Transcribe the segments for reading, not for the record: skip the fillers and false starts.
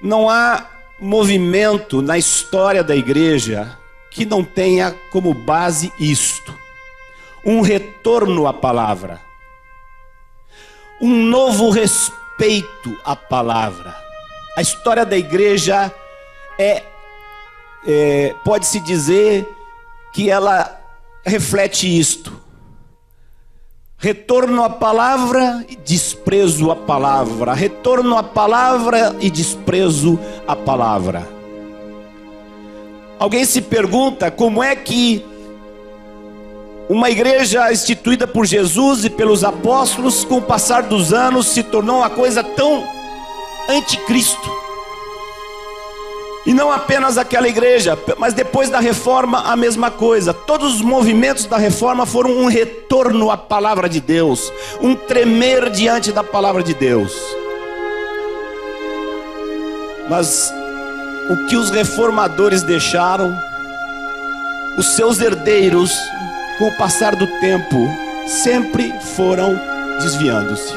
Não há movimento na história da igreja que não tenha como base isto: um retorno à palavra, um novo respeito à palavra. A história da igreja pode-se dizer que ela reflete isto: retorno à palavra e desprezo à palavra, retorno à palavra e desprezo à palavra. Alguém se pergunta como é que uma igreja instituída por Jesus e pelos apóstolos, com o passar dos anos, se tornou uma coisa tão anticristo. E não apenas aquela igreja, mas depois da reforma a mesma coisa. Todos os movimentos da reforma foram um retorno à palavra de Deus, um tremer diante da palavra de Deus. Mas o que os reformadores deixaram, os seus herdeiros, com o passar do tempo, sempre foram desviando-se.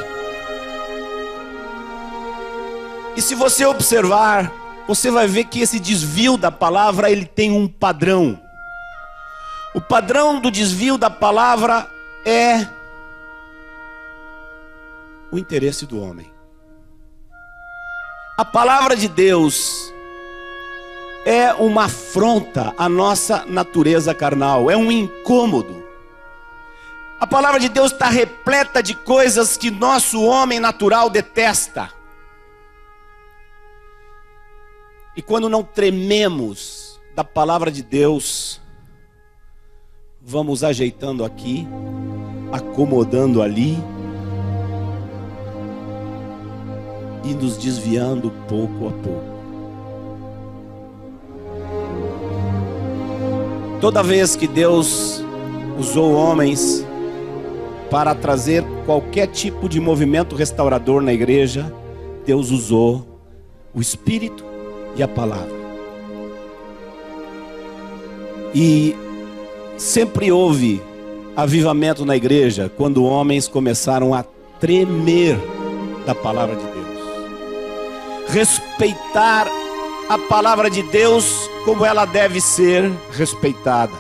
E se você observar, você vai ver que esse desvio da palavra, ele tem um padrão. O padrão do desvio da palavra é o interesse do homem. A palavra de Deus é uma afronta à nossa natureza carnal, é um incômodo. A palavra de Deus está repleta de coisas que nosso homem natural detesta. E quando não trememos da palavra de Deus, vamos ajeitando aqui, acomodando ali e nos desviando pouco a pouco. Toda vez que Deus usou homens para trazer qualquer tipo de movimento restaurador na igreja, Deus usou o Espírito e a palavra. E sempre houve avivamento na igreja quando homens começaram a tremer da palavra de Deus, respeitar a palavra de Deus como ela deve ser respeitada.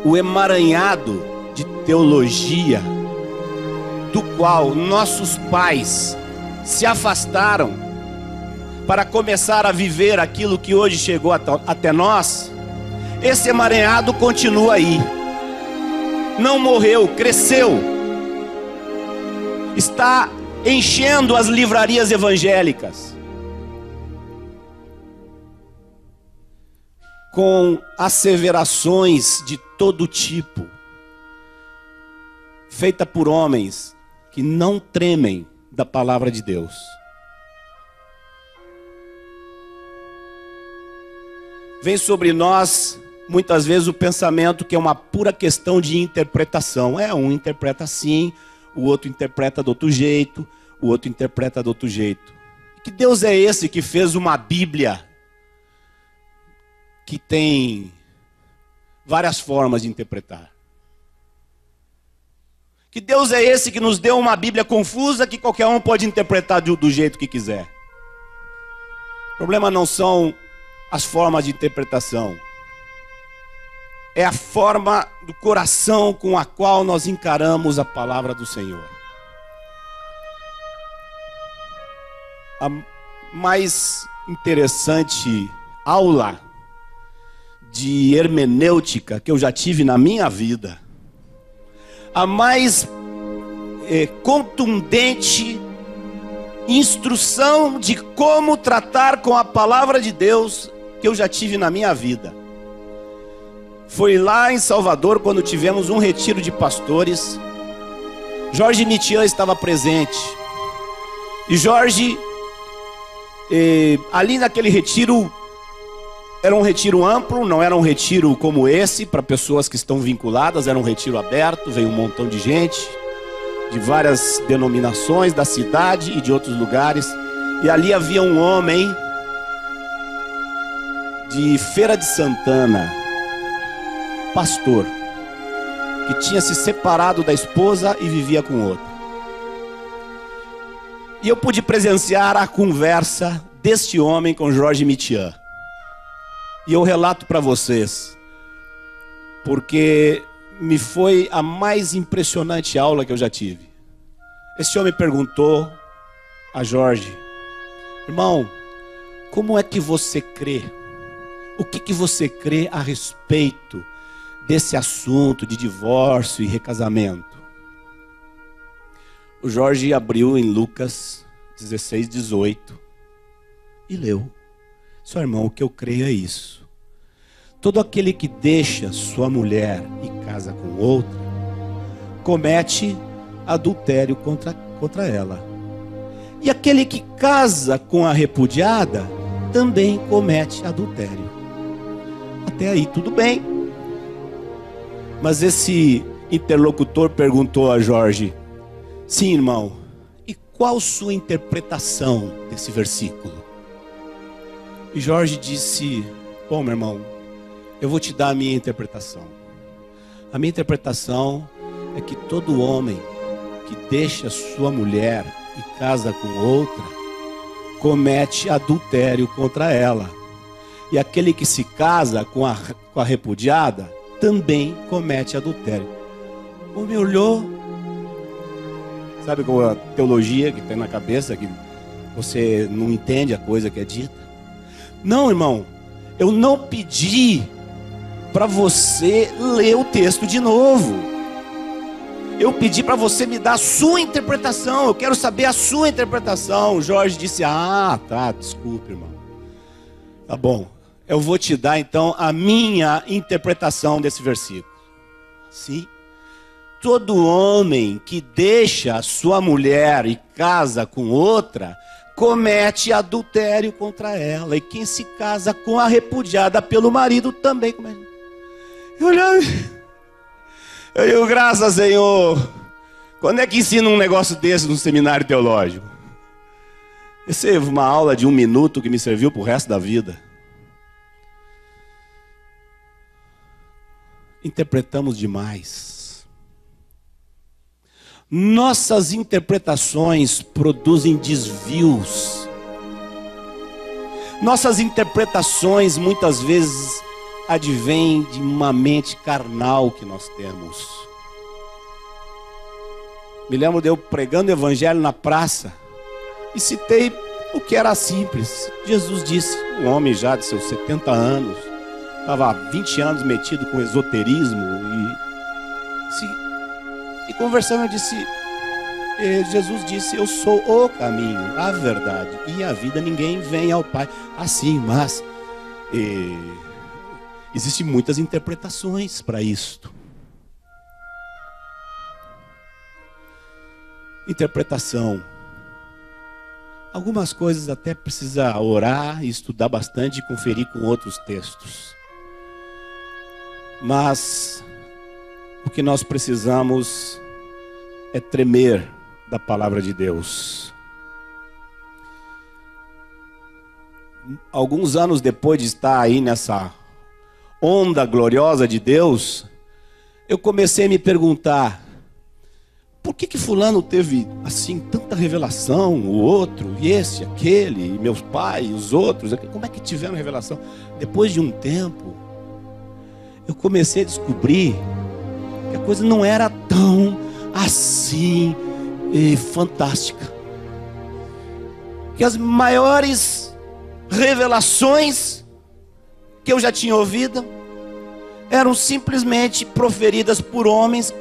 O emaranhado de teologia do qual nossos pais se afastaram para começar a viver aquilo que hoje chegou até nós, esse emaranhado continua aí, não morreu, cresceu, está enchendo as livrarias evangélicas com asseverações de todo tipo, feita por homens que não tremem da palavra de Deus. Vem sobre nós muitas vezes o pensamento que é uma pura questão de interpretação. Um interpreta assim, o outro interpreta do outro jeito, o outro interpreta do outro jeito. Que Deus é esse que fez uma Bíblia que tem várias formas de interpretar? Que Deus é esse que nos deu uma Bíblia confusa que qualquer um pode interpretar do jeito que quiser? O problema não são as formas de interpretação, é a forma do coração com a qual nós encaramos a palavra do Senhor. A mais interessante aula de hermenêutica que eu já tive na minha vida, a mais contundente instrução de como tratar com a palavra de Deus que eu já tive na minha vida, foi lá em Salvador, quando tivemos um retiro de pastores. Jorge Nitian estava presente, e Jorge, ali naquele retiro, era um retiro amplo, não era um retiro como esse, para pessoas que estão vinculadas, era um retiro aberto, veio um montão de gente, de várias denominações da cidade e de outros lugares, e ali havia um homem de Feira de Santana, pastor, que tinha se separado da esposa e vivia com outra. E eu pude presenciar a conversa deste homem com George Mitian. E eu relato para vocês, porque me foi a mais impressionante aula que eu já tive. Esse homem perguntou a Jorge: irmão, como é que você crê? O que você crê a respeito desse assunto de divórcio e recasamento? O Jorge abriu em Lucas 16:18 e leu: seu irmão, o que eu creio é isso. Todo aquele que deixa sua mulher e casa com outra, comete adultério contra ela. E aquele que casa com a repudiada, também comete adultério. Até aí tudo bem. Mas esse interlocutor perguntou a Jorge: sim, irmão, e qual sua interpretação desse versículo? E Jorge disse: bom, meu irmão, eu vou te dar a minha interpretação. A minha interpretação é que todo homem que deixa sua mulher e casa com outra, comete adultério contra ela. E aquele que se casa com a repudiada, também comete adultério. O homem olhou, sabe como a teologia que tem na cabeça, que você não entende a coisa que é dita? Não, irmão, eu não pedi para você ler o texto de novo. Eu pedi para você me dar a sua interpretação. Eu quero saber a sua interpretação. O Jorge disse: ah, tá, desculpe, irmão. Tá bom, eu vou te dar então a minha interpretação desse versículo. Sim. Todo homem que deixa sua mulher e casa com outra, comete adultério contra ela. E quem se casa com a repudiada pelo marido também comete. Eu digo, graças, Senhor. Quando é que ensina um negócio desse no seminário teológico? Essa é uma aula de 1 minuto que me serviu para o resto da vida. Interpretamos demais. Nossas interpretações produzem desvios. Nossas interpretações muitas vezes advém de uma mente carnal que nós temos. Me lembro de eu pregando o evangelho na praça e citei o que era simples. Jesus disse, um homem já de seus 70 anos, estava há 20 anos metido com esoterismo e conversando, eu disse, Jesus disse: eu sou o caminho, a verdade e a vida. Ninguém vem ao Pai assim, mas existem muitas interpretações para isto. Interpretação. Algumas coisas até precisa orar e estudar bastante e conferir com outros textos. Mas o que nós precisamos é tremer da palavra de Deus. Alguns anos depois de estar aí nessa onda gloriosa de Deus, eu comecei a me perguntar: por que fulano teve assim tanta revelação, o outro, e esse, aquele, e meus pais, os outros, como é que tiveram revelação? Depois de um tempo, eu comecei a descobrir que a coisa não era tão assim fantástica. Que as maiores revelações que eu já tinha ouvido eram simplesmente proferidas por homens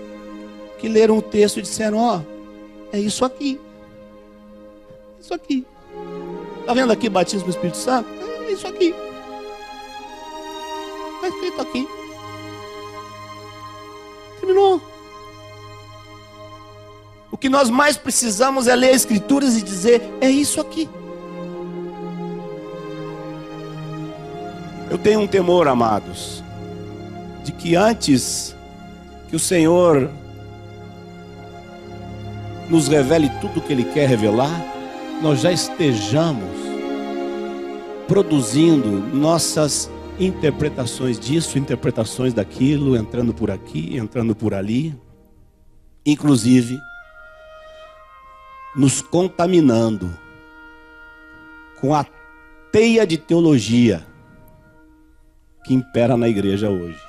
que leram o texto e disseram: ó, é isso aqui. Isso aqui. Está vendo aqui batismo no Espírito Santo? É isso aqui. Está escrito aqui. Terminou. O que nós mais precisamos é ler as Escrituras e dizer: é isso aqui. Eu tenho um temor, amados, de que antes que o Senhor nos revele tudo o que Ele quer revelar, nós já estejamos produzindo nossas interpretações disso, interpretações daquilo, entrando por aqui, entrando por ali. Inclusive, nos contaminando com a teia de teologia que impera na igreja hoje.